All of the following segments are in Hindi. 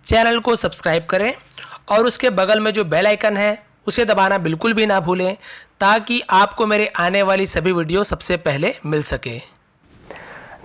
चैनल को सब्सक्राइब करें और उसके बगल में जो बेल आइकन है उसे दबाना बिल्कुल भी ना भूलें, ताकि आपको मेरे आने वाली सभी वीडियो सबसे पहले मिल सके।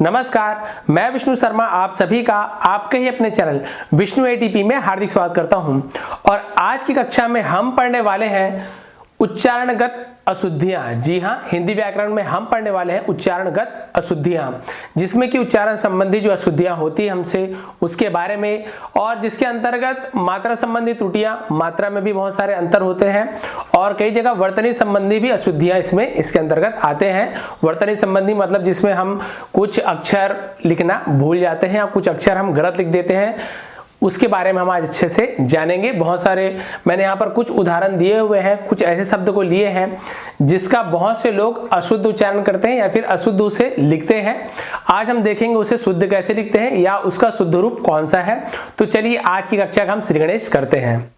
नमस्कार, मैं विष्णु शर्मा आप सभी का आपके ही अपने चैनल विष्णु एटीपी में हार्दिक स्वागत करता हूं। और आज की कक्षा में हम पढ़ने वाले हैं उच्चारणगत अशुद्धियां। जी हां, हिंदी व्याकरण में हम पढ़ने वाले हैं उच्चारणगत अशुद्धियां, जिसमें कि उच्चारण संबंधी जो अशुद्धियां होती है हमसे उसके बारे में, और जिसके अंतर्गत मात्रा संबंधी त्रुटियां, मात्रा में भी बहुत सारे अंतर होते हैं, और कई जगह वर्तनी संबंधी भी अशुद्धियां इसमें इसके अंतर्गत आते हैं। वर्तनी संबंधी मतलब जिसमें हम कुछ अक्षर लिखना भूल जाते हैं या कुछ अक्षर हम गलत लिख देते हैं, उसके बारे में हम आज अच्छे से जानेंगे। बहुत सारे मैंने यहाँ पर कुछ उदाहरण दिए हुए हैं, कुछ ऐसे शब्द को लिए हैं जिसका बहुत से लोग अशुद्ध उच्चारण करते हैं या फिर अशुद्ध उसे लिखते हैं। आज हम देखेंगे उसे शुद्ध कैसे लिखते हैं या उसका शुद्ध रूप कौन सा है। तो चलिए आज की कक्षा का हम श्री गणेश करते हैं।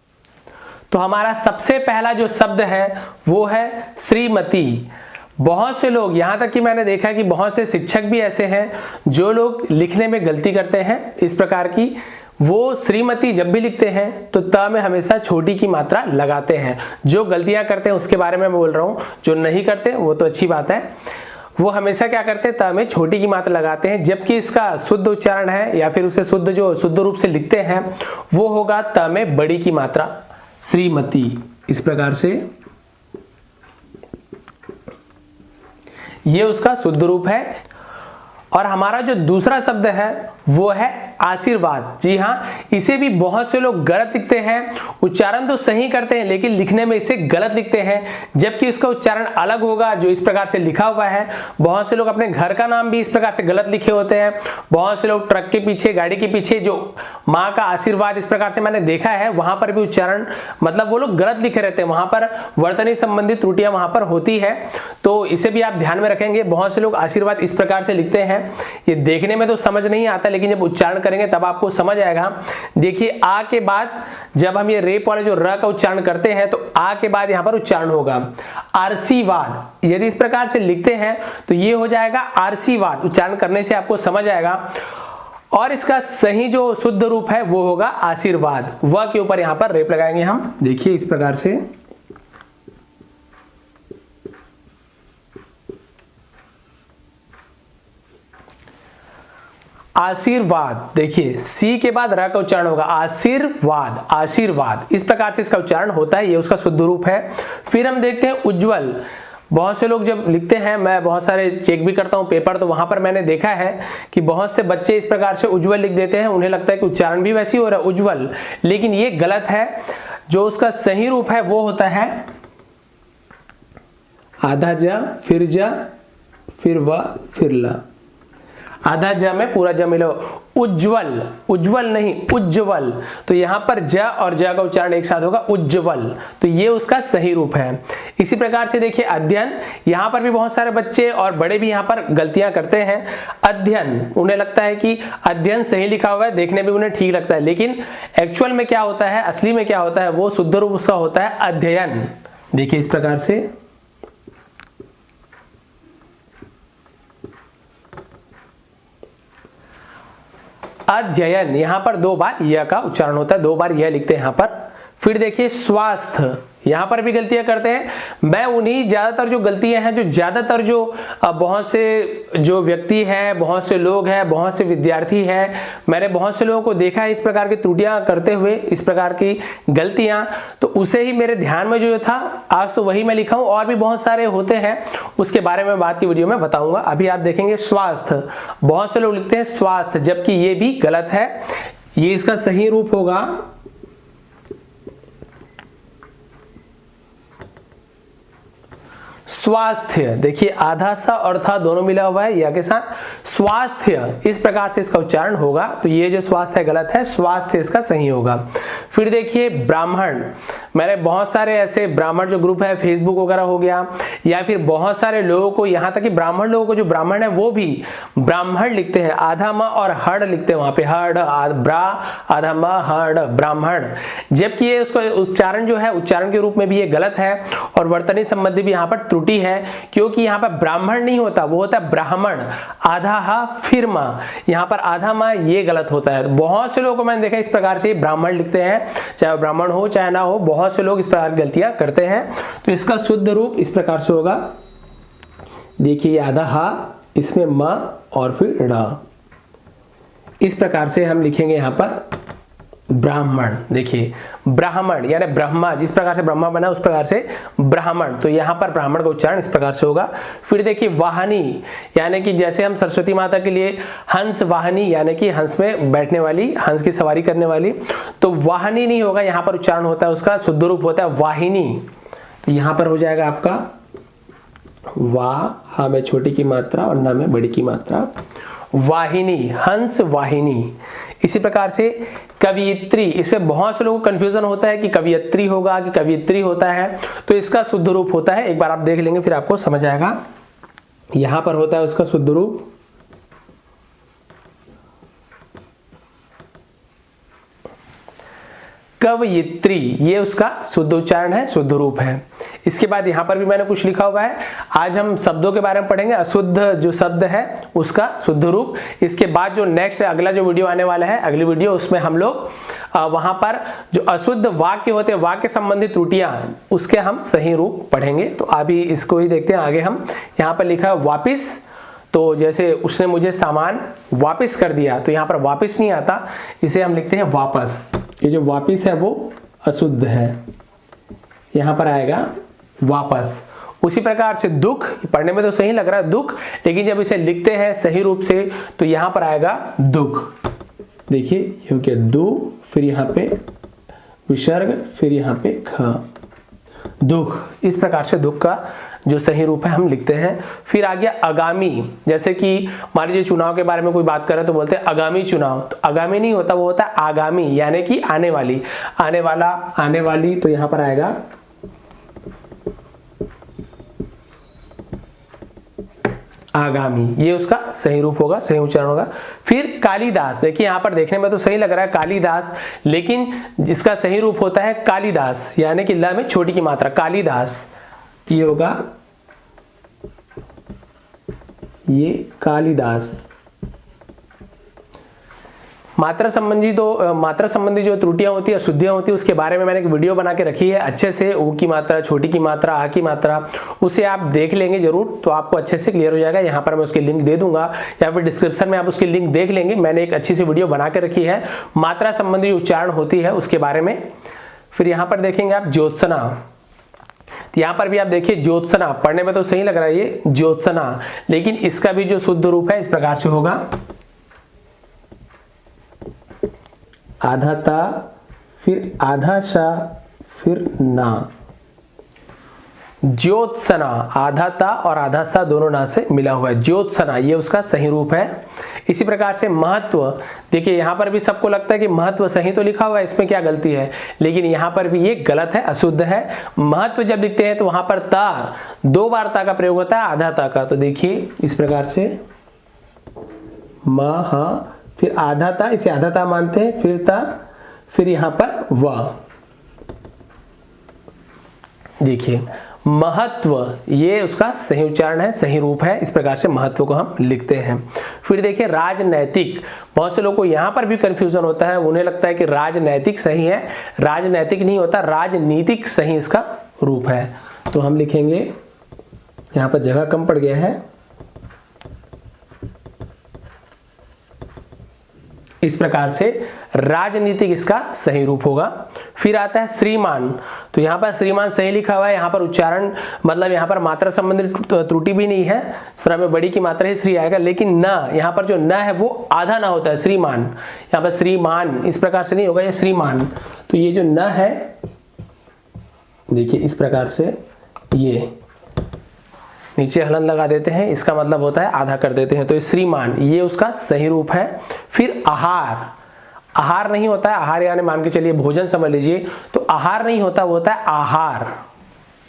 तो हमारा सबसे पहला जो शब्द है वो है श्रीमती। बहुत से लोग, यहाँ तक कि मैंने देखा कि बहुत से शिक्षक भी ऐसे हैं जो लोग लिखने में गलती करते हैं इस प्रकार की। वो श्रीमती जब भी लिखते हैं तो त में हमेशा छोटी की मात्रा लगाते हैं। जो गलतियां करते हैं उसके बारे में मैं बोल रहा हूँ, जो नहीं करते वो तो अच्छी बात है। वो हमेशा क्या करते हैं, त में छोटी की मात्रा लगाते हैं, जबकि इसका शुद्ध उच्चारण है या फिर उसे शुद्ध रूप से लिखते हैं वो होगा त में बड़ी की मात्रा, श्रीमती। इस प्रकार से ये उसका शुद्ध रूप है। और हमारा जो दूसरा शब्द है वो है आशीर्वाद। जी हाँ, इसे भी बहुत से लोग गलत लिखते हैं। उच्चारण तो सही करते हैं लेकिन लिखने में इसे गलत लिखते हैं, जबकि इसका उच्चारण अलग होगा जो इस प्रकार से लिखा हुआ है। बहुत से लोग अपने घर का नाम भी इस प्रकार से गलत लिखे होते हैं। बहुत से लोग ट्रक के पीछे, गाड़ी के पीछे जो माँ का आशीर्वाद इस प्रकार से मैंने देखा है, वहां पर भी उच्चारण मतलब वो लोग गलत लिखे रहते हैं, वहां पर वर्तनी संबंधित त्रुटियां वहां पर होती है। तो इसे भी आप ध्यान में रखेंगे। बहुत से लोग आशीर्वाद इस प्रकार से लिखते हैं, ये देखने में तो समझ नहीं आता लेकिन जब उच्चारण करेंगे तब आपको समझ आएगा। देखिए, आ के बाद जब हम ये रेप वाले जो र का उच्चारण करते हैं तो आ के बाद यहां पर उच्चारण होगा आरसीवाद। यदि इस प्रकार से लिखते हैं तो ये हो जाएगा आरसीवाद। उच्चारण करने से आपको समझ आएगा। और इसका सही जो शुद्ध रूप है वो होगा आशीर्वाद। व के ऊपर यहां पर रेप लगाएंगे हम। देखिए इस प्रकार से आशीर्वाद। देखिए सी के बाद र का उच्चारण होगा आशीर्वाद, आशीर्वाद। इस प्रकार से इसका उच्चारण होता है, ये उसका शुद्ध रूप है। फिर हम देखते हैं उज्जवल। बहुत से लोग जब लिखते हैं, मैं बहुत सारे चेक भी करता हूं पेपर, तो वहां पर मैंने देखा है कि बहुत से बच्चे इस प्रकार से उज्जवल लिख देते हैं। उन्हें लगता है कि उच्चारण भी वैसी हो रहा है उज्जवल, लेकिन ये गलत है। जो उसका सही रूप है वो होता है आधा ज फिर व फिर ल। आधा ज में पूरा ज मिलो। उज्जवल, उज्जवल नहीं उज्जवल। तो यहां पर ज और ज का उच्चारण एक साथ होगा उज्जवल। तो ये उसका सही रूप है। इसी प्रकार से देखिए अध्ययन। यहां पर भी बहुत सारे बच्चे और बड़े भी यहां पर गलतियां करते हैं। अध्ययन, उन्हें लगता है कि अध्ययन सही लिखा हुआ है, देखने में उन्हें ठीक लगता है, लेकिन एक्चुअल में क्या होता है, असली में क्या होता है, वो शुद्ध रूप उसका होता है अध्ययन। देखिए इस प्रकार से अध्ययन। यहां पर दो बार यह का उच्चारण होता है, दो बार यह लिखते हैं यहां पर। फिर देखिए स्वास्थ्य। यहां पर भी गलतियां करते हैं। मैं उन्हीं ज्यादातर जो गलतियां हैं, जो ज्यादातर जो बहुत से जो व्यक्ति हैं, बहुत से लोग हैं, बहुत से विद्यार्थी हैं, मैंने बहुत से लोगों को देखा है इस प्रकार की त्रुटियां करते हुए, इस प्रकार की गलतियां। तो उसे ही मेरे ध्यान में जो था, आज तो वही मैं लिखा हूं। और भी बहुत सारे होते हैं, उसके बारे में बाद की वीडियो में बताऊंगा। अभी आप देखेंगे स्वास्थ्य। बहुत से लोग लिखते हैं स्वास्थ्य, जबकि ये भी गलत है। ये इसका सही रूप होगा स्वास्थ्य। देखिए आधा सा और था दोनों मिला हुआ है या के साथ स्वास्थ्य। इस प्रकार से इसका उच्चारण होगा। तो ये जो स्वास्थ्य गलत है, स्वास्थ्य इसका सही होगा। फिर देखिए ब्राह्मण। मैंने बहुत सारे ऐसे ब्राह्मण जो ग्रुप है, फेसबुक वगैरह हो गया, या फिर बहुत सारे लोगों को, यहाँ तक कि ब्राह्मण लोगों को, जो ब्राह्मण है वो भी ब्राह्मण लिखते हैं, आधा म और हड़ लिखते हैं वहां पे, हड़ ब्रा आधा म हड़ ब्राह्मण। जबकि ये उसका उच्चारण जो है, उच्चारण के रूप में भी ये गलत है और वर्तनी संबंधी भी यहाँ पर त्रुटि त्रुटि है, क्योंकि यहाँ पर ब्राह्मण नहीं होता, वो होता है ब्राह्मण। आधा हा फिर माँ, यहाँ पर आधा माँ, ये गलत होता है। बहुत से लोगों को मैंने देखा इस प्रकार से ब्राह्मण लिखते हैं, चाहे ब्राह्मण हो चाहे ना हो, बहुत से लोग इस प्रकार की गलतियां करते हैं। तो इसका शुद्ध रूप इस प्रकार से होगा, देखिए आधा हा, इसमें माँ और फिर ड़ा, इस प्रकार से हम लिखेंगे यहाँ पर ब्राह्मण। देखिए ब्राह्मण यानी ब्रह्मा, जिस प्रकार से ब्रह्मा बना उस प्रकार से ब्राह्मण, तो यहाँ पर ब्राह्मण का उच्चारण इस प्रकार से होगा। फिर देखिए वाहनी, यानी कि जैसे हम सरस्वती माता के लिए हंस वाहनी, यानी कि हंस में बैठने वाली, हंस की सवारी करने वाली, तो वाहनी नहीं होगा, यहाँ पर उच्चारण होता है उसका शुद्ध रूप होता है वाहिनी। तो यहाँ पर हो जाएगा आपका वाह, हा में छोटी की मात्रा और ना में बड़ी की मात्रा, वाहिनी, हंस वाहिनी। इसी प्रकार से कवियत्री, इससे बहुत से लोगों को कंफ्यूजन होता है कि कवियत्री होगा कि कवियत्री होता है, तो इसका शुद्ध रूप होता है, एक बार आप देख लेंगे फिर आपको समझ आएगा। यहां पर होता है उसका शुद्ध रूप कवयित्री, ये उसका शुद्ध उच्चारण है, शुद्ध रूप है। इसके बाद यहां पर भी मैंने कुछ लिखा हुआ है, आज हम शब्दों के बारे में पढ़ेंगे, अशुद्ध जो शब्द है उसका शुद्ध रूप। इसके बाद जो नेक्स्ट अगला जो वीडियो आने वाला है, अगली वीडियो, उसमें हम लोग वहां पर जो अशुद्ध वाक्य होते हैं, वाक्य संबंधी त्रुटियां, उसके हम सही रूप पढ़ेंगे। तो अभी इसको ही देखते हैं आगे। हम यहाँ पर लिखा है वापिस, तो जैसे उसने मुझे सामान वापस कर दिया, तो यहाँ पर वापस नहीं आता, इसे हम लिखते हैं वापस। ये जो वापिस है वो अशुद्ध है, यहाँ पर आएगा वापस। उसी प्रकार से दुख, पढ़ने में तो सही लग रहा है दुख, लेकिन जब इसे लिखते हैं सही रूप से तो यहाँ पर आएगा दुख। देखिए क्योंकि दु, फिर यहाँ पे विसर्ग, फिर यहाँ पे ख, दुख। इस प्रकार से दुख का जो सही रूप है हम लिखते हैं। फिर आ गया आगामी, जैसे कि मान लीजिए चुनाव के बारे में कोई बात कर रहे तो बोलते हैं आगामी चुनाव, तो आगामी नहीं होता, वो होता है आगामी, यानी कि आने वाली, आने वाला, आने वाली, तो यहां पर आएगा आगामी, ये उसका सही रूप होगा, सही उच्चारण होगा। फिर कालिदास, देखिए यहां पर देखने में तो सही लग रहा है कालिदास, लेकिन जिसका सही रूप होता है कालिदास, यानी कि ला में छोटी की मात्रा, कालिदास, ये होगा ये कालिदास। मात्रा संबंधी जो त्रुटियां होती है, अशुद्धियां होती है, उसके बारे में मैंने एक वीडियो बना के रखी है अच्छे से, ऊ की मात्रा, छोटी की मात्रा, आ की मात्रा, उसे आप देख लेंगे जरूर, तो आपको अच्छे से क्लियर हो जाएगा। यहाँ पर मैं उसकी लिंक दे दूंगा या फिर डिस्क्रिप्शन में आप उसकी लिंक देख लेंगे। मैंने एक अच्छी सी वीडियो बना के रखी है मात्रा संबंधी उच्चारण होती है उसके बारे में। फिर यहाँ पर देखेंगे आप ज्योत्सना, यहाँ पर भी आप देखिए ज्योत्सना, पढ़ने में तो सही लग रहा है ये ज्योत्सना, लेकिन इसका भी जो शुद्ध रूप है इस प्रकार से होगा, आधा ता, फिर आधा सा, फिर ना, ज्योत्सना, आधा ता और आधा सा दोनों ना से मिला हुआ है, ज्योत्सना, ये उसका सही रूप है। इसी प्रकार से महत्व, देखिए यहां पर भी सबको लगता है कि महत्व सही तो लिखा हुआ है, इसमें क्या गलती है, लेकिन यहां पर भी ये गलत है, अशुद्ध है। महत्व जब लिखते हैं तो वहां पर ता, दो बार ता का प्रयोग होता है, आधा ता का, तो देखिए इस प्रकार से महा, फिर आधा ता, इसे आधा ता मानते हैं, फिर ता, फिर यहां पर व, देखिए महत्व, ये उसका सही उच्चारण है, सही रूप है, इस प्रकार से महत्व को हम लिखते हैं। फिर देखिए राजनैतिक, बहुत से लोगों को यहां पर भी कंफ्यूजन होता है, उन्हें लगता है कि राजनैतिक सही है, राजनैतिक नहीं होता, राजनीतिक सही इसका रूप है। तो हम लिखेंगे, यहां पर जगह कम पड़ गया है, इस प्रकार से राजनीतिक इसका सही रूप होगा। फिर आता है श्रीमान, तो यहाँ पर श्रीमान सही लिखा हुआ है, यहाँ पर उच्चारण मतलब यहाँ पर मात्रा संबंधी त्रुटि भी नहीं है, श्र में बड़ी की मात्रा ही श्री आएगा, लेकिन न, यहाँ पर जो न है वो आधा ना होता है, श्रीमान, यहाँ पर श्रीमान इस प्रकार से नहीं होगा, ये श्रीमान। तो ये जो न है, देखिए इस प्रकार से ये नीचे हलन लगा देते हैं, इसका मतलब होता है आधा कर देते हैं, तो श्रीमान, ये उसका सही रूप है। फिर आहार, आहार नहीं होता है, आहार यानी मान के चलिए भोजन समझ लीजिए, तो आहार नहीं होता, वो होता है आहार।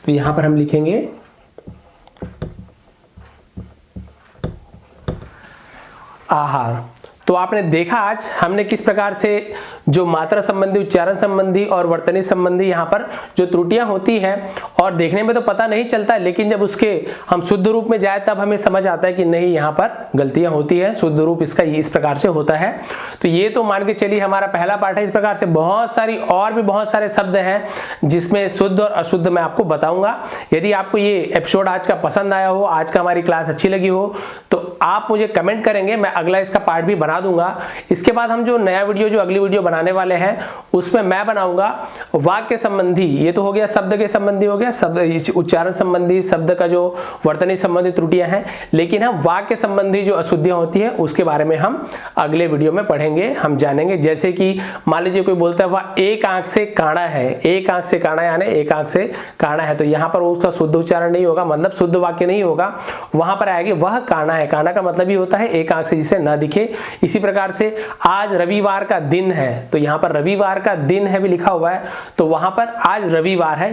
तो यहां पर हम लिखेंगे आहार। तो आपने देखा आज हमने किस प्रकार से जो मात्रा संबंधी, उच्चारण संबंधी और वर्तनी संबंधी यहाँ पर जो त्रुटियां होती हैं, और देखने में तो पता नहीं चलता, लेकिन जब उसके हम शुद्ध रूप में जाए तब हमें समझ आता है कि नहीं यहाँ पर गलतियां होती है, शुद्ध रूप इसका इस प्रकार से होता है। तो ये तो मान के चलिए हमारा पहला पाठ है। इस प्रकार से बहुत सारी और भी बहुत सारे शब्द हैं जिसमें शुद्ध और अशुद्ध मैं आपको बताऊंगा। यदि आपको ये एपिसोड आज का पसंद आया हो, आज का हमारी क्लास अच्छी लगी हो, तो आप मुझे कमेंट करेंगे, मैं अगला इसका पार्ट भी बना दूंगा। इसके बाद हम जो नया वीडियो, जो अगली वीडियो बनाने वाले हैं, उसमें मैं बनाऊंगा वाक्य संबंधी। ये तो हो गया शब्द के संबंधी, हो गया शब्द उच्चारण संबंधी, शब्द का जो वर्तनी संबंधी त्रुटियां हैं, लेकिन हम वाक्य संबंधी जो अशुद्धियां होती है उसके बारे में हम अगले वीडियो में पढ़ेंगे, हम जानेंगे। जैसे कि मान लीजिए कोई बोलता है वह एक आंख से काना है, एक आंख से काना यानी एक आंख से काना है, तो यहाँ पर उसका शुद्ध उच्चारण नहीं होगा, मतलब शुद्ध वाक्य नहीं होगा। वहां पर आएगी वह काना है। काना का मतलब ही होता है एक आंख से जिसे न दिखे। इसी प्रकार से आज रविवार का दिन है, तो यहाँ पर रविवार का दिन है भी लिखा हुआ है, तो वहां पर आज रविवार है,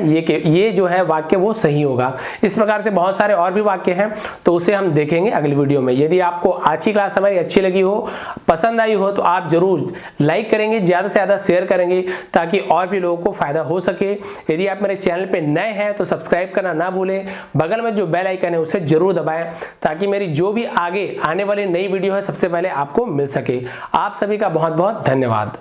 ये जो है वाक्य वो सही होगा। इस प्रकार से बहुत सारे और भी वाक्य हैं, तो उसे हम देखेंगे अगली वीडियो में। यदि आपको आज की क्लास हमारी अच्छी लगी हो, पसंद आई हो, तो आप जरूर लाइक करेंगे, ज्यादा से ज्यादा शेयर करेंगे ताकि और भी लोगों को फायदा हो सके। यदि आप मेरे चैनल पे नए हैं तो सब्सक्राइब करना ना भूलें, बगल में जो बेल आइकन है उसे जरूर दबाएं ताकि मेरी जो भी आगे आने वाली नई वीडियो है सबसे पहले आपको मिल सके। आप सभी का बहुत बहुत धन्यवाद।